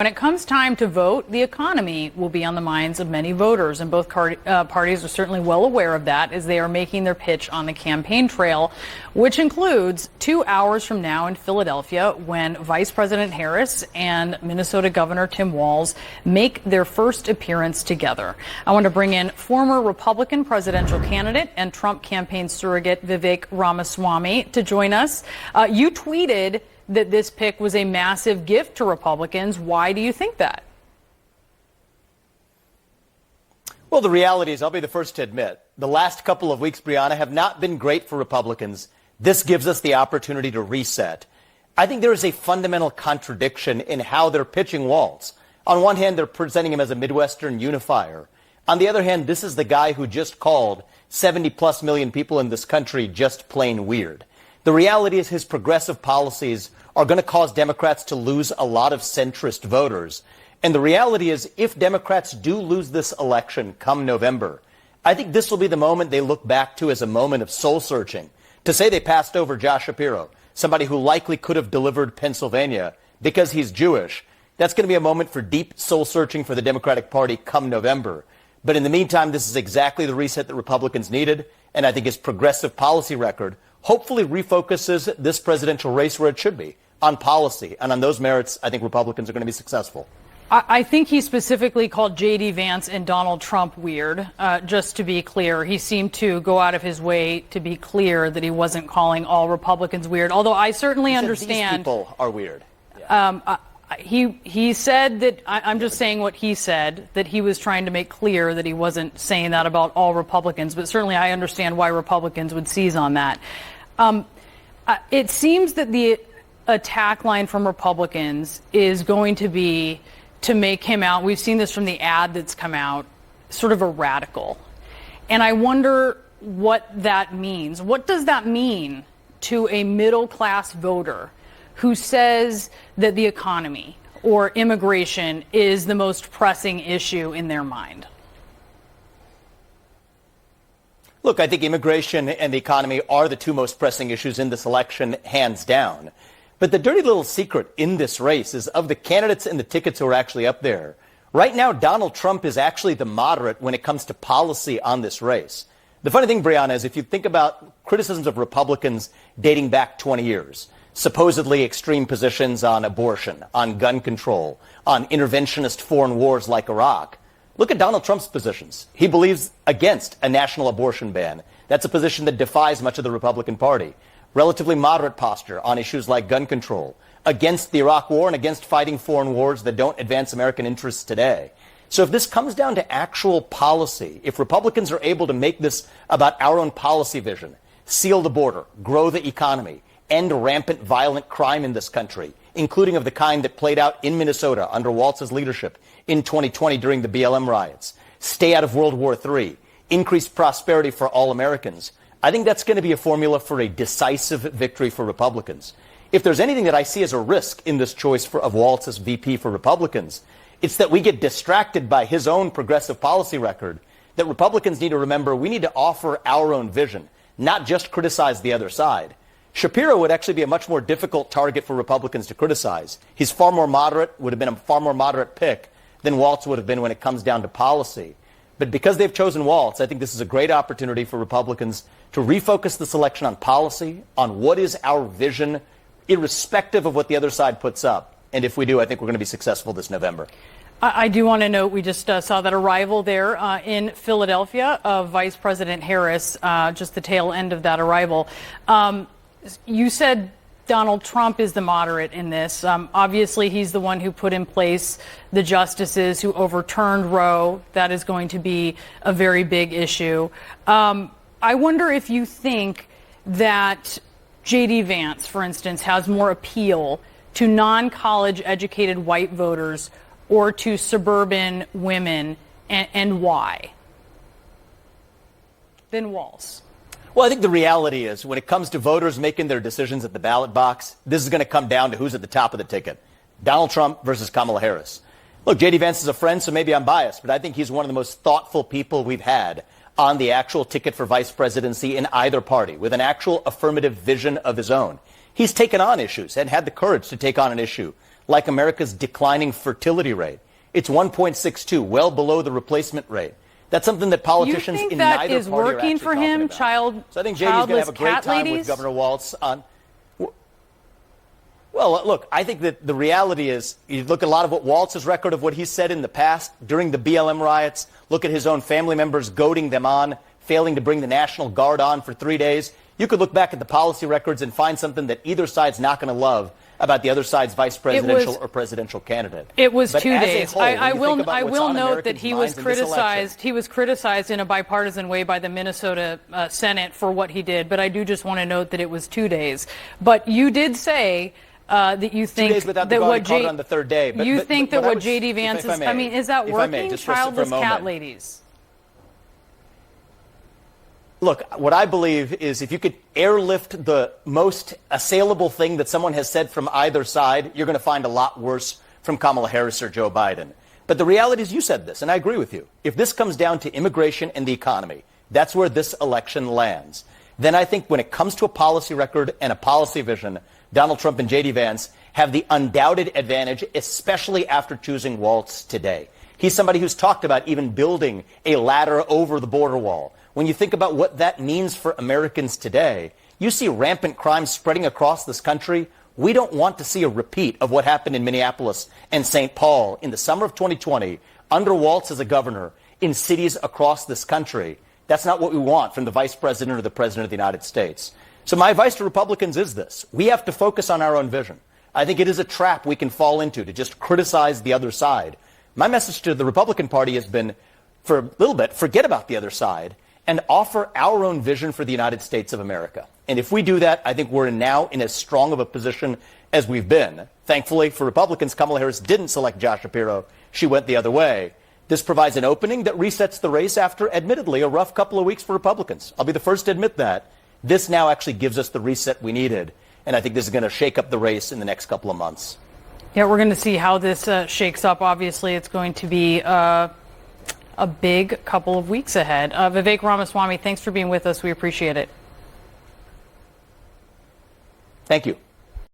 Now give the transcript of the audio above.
when it comes time to vote, the economy will be on the minds of many voters, and both parties are certainly well aware of that as they are making their pitch on the campaign trail, which includes 2 hours from now in Philadelphia when Vice President Harris and Minnesota Governor Tim Walz make their first appearance together. I want to bring in former Republican presidential candidate and Trump campaign surrogate Vivek Ramaswamy to join us. You tweeted that this pick was a massive gift to Republicans. Why do you think that? Well, the reality is, I'll be the first to admit, the last couple of weeks, Brianna, have not been great for Republicans. This gives us the opportunity to reset. I think there is a fundamental contradiction in how they're pitching Walz. On one hand, they're presenting him as a Midwestern unifier. On the other hand, this is the guy who just called 70+ million people in this country just plain weird. The reality is his progressive policies are going to cause Democrats to lose a lot of centrist voters. And the reality is, if Democrats do lose this election come November, I think this will be the moment they look back to as a moment of soul searching. To say they passed over Josh Shapiro, somebody who likely could have delivered Pennsylvania because he's Jewish, that's going to be a moment for deep soul searching for the Democratic Party come November. But in the meantime, this is exactly the reset that Republicans needed, and I think his progressive policy record hopefully refocuses this presidential race where it should be, on policy. And on those merits, I think Republicans are going to be successful. I think he specifically called J.D. Vance and Donald Trump weird, just to be clear. He seemed to go out of his way to be clear that he wasn't calling all Republicans weird, although I certainly understand. These people are weird. Yeah. He said that, I'm just saying what he said, that he was trying to make clear that he wasn't saying that about all Republicans, but certainly I understand why Republicans would seize on that. It seems that the attack line from Republicans is going to be to make him out, we've seen this from the ad that's come out, sort of a radical. And I wonder what that means. What does that mean to a middle-class voter who says that the economy or immigration is the most pressing issue in their mind? Look, I think immigration and the economy are the two most pressing issues in this election, hands down. But the dirty little secret in this race is, of the candidates and the tickets who are actually up there, right now Donald Trump is actually the moderate when it comes to policy on this race. The funny thing, Brianna, is if you think about criticisms of Republicans dating back 20 years, supposedly extreme positions on abortion, on gun control, on interventionist foreign wars like Iraq, look at Donald Trump's positions. He believes against a national abortion ban. That's a position that defies much of the Republican Party. Relatively moderate posture on issues like gun control, against the Iraq war and against fighting foreign wars that don't advance American interests today. So if this comes down to actual policy, if Republicans are able to make this about our own policy vision, seal the border, grow the economy, end rampant violent crime in this country, including of the kind that played out in Minnesota under Walz's leadership in 2020 during the BLM riots, stay out of World War III, increase prosperity for all Americans, I think that's going to be a formula for a decisive victory for Republicans. If there's anything that I see as a risk in this choice of Walz as VP for Republicans, it's that we get distracted by his own progressive policy record, that Republicans need to remember we need to offer our own vision, not just criticize the other side. Shapiro would actually be a much more difficult target for Republicans to criticize. He's far more moderate, would have been a far more moderate pick than Walz would have been when it comes down to policy. But because they've chosen Walz, I think this is a great opportunity for Republicans to refocus this election on policy, on what is our vision, irrespective of what the other side puts up. And if we do, I think we're going to be successful this November. I do want to note we just saw that arrival there in Philadelphia of Vice President Harris, just the tail end of that arrival. You said Donald Trump is the moderate in this. Obviously, he's the one who put in place the justices who overturned Roe. That is going to be a very big issue. I wonder if you think that J.D. Vance, for instance, has more appeal to non-college educated white voters or to suburban women, and why, than Walz? Well, I think the reality is when it comes to voters making their decisions at the ballot box, this is going to come down to who's at the top of the ticket. Donald Trump versus Kamala Harris. Look, J.D. Vance is a friend, so maybe I'm biased, but I think he's one of the most thoughtful people we've had on the actual ticket for vice presidency in either party, with an actual affirmative vision of his own. He's taken on issues and had the courage to take on an issue like America's declining fertility rate. It's 1.62, well below the replacement rate. That's something that politicians in neither party is are working actually for talking him? about. So I think JD's going to have a great time with Governor Walz on. Well, look, I think that the reality is, you look at a lot of what Walz's record of what he said in the past during the BLM riots, look at his own family members goading them on, failing to bring the National Guard on for 3 days. You could look back at the policy records and find something that either side's not going to love about the other side's vice presidential or presidential candidate. It was but 2 days. Whole, I will note Americans' that he was criticized. He was criticized in a bipartisan way by the Minnesota Senate for what he did. But I do just want to note that it was 2 days. But you did say that you think 2 days without the what on the third day. But, you think that what was, JD Vance is. I mean, is that working? Childless cat ladies. Look, what I believe is if you could airlift the most assailable thing that someone has said from either side, you're going to find a lot worse from Kamala Harris or Joe Biden. But the reality is, you said this, and I agree with you. If this comes down to immigration and the economy, that's where this election lands. Then I think when it comes to a policy record and a policy vision, Donald Trump and JD Vance have the undoubted advantage, especially after choosing Walz today. He's somebody who's talked about even building a ladder over the border wall. When you think about what that means for Americans today, you see rampant crime spreading across this country. We don't want to see a repeat of what happened in Minneapolis and St. Paul in the summer of 2020 under Walz as a governor in cities across this country. That's not what we want from the vice president or the president of the United States. So my advice to Republicans is this. We have to focus on our own vision. I think it is a trap we can fall into to just criticize the other side. My message to the Republican Party has been, for a little bit, forget about the other side and offer our own vision for the United States of America. And if we do that, I think we're now in as strong of a position as we've been. Thankfully, for Republicans, Kamala Harris didn't select Josh Shapiro. She went the other way. This provides an opening that resets the race after, admittedly, a rough couple of weeks for Republicans. I'll be the first to admit that. This now actually gives us the reset we needed. And I think this is going to shake up the race in the next couple of months. Yeah, we're going to see how this shakes up. Obviously, it's going to be a big couple of weeks ahead. Vivek Ramaswamy, thanks for being with us. We appreciate it. Thank you.